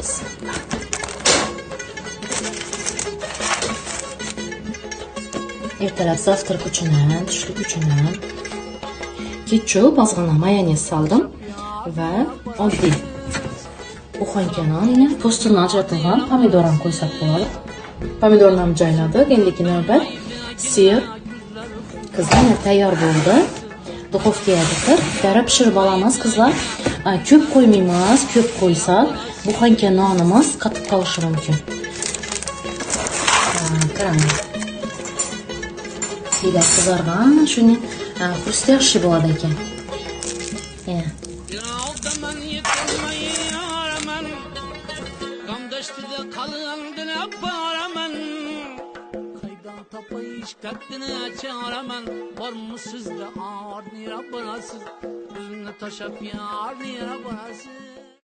Bismillah. Ertalab zavtrak uchun ham, tushlik uchun ham ketchup, ozgina mayonez soldim va oddiy uxankanon, to'stirdan ajratilgan pomidor ham qo'ysak bo'ladi. Pomidorni ham joyladik. Endiki navbat sir. Qizlar tayyor bo'ldi. Duxovkaga tiqib, tayyor pishirib olamiz qizlar. Ko'p qo'ymaymiz, ko'p qo'ysak buxanka nonimiz qatib qolishi mumkin. Qarang. Sida qizargan, shuni xrusti yaxshi bo'ladi ekan. Yana Kattini çağıraman var mı sizde ağır nira banasız Üzümle taşap yar nira banasız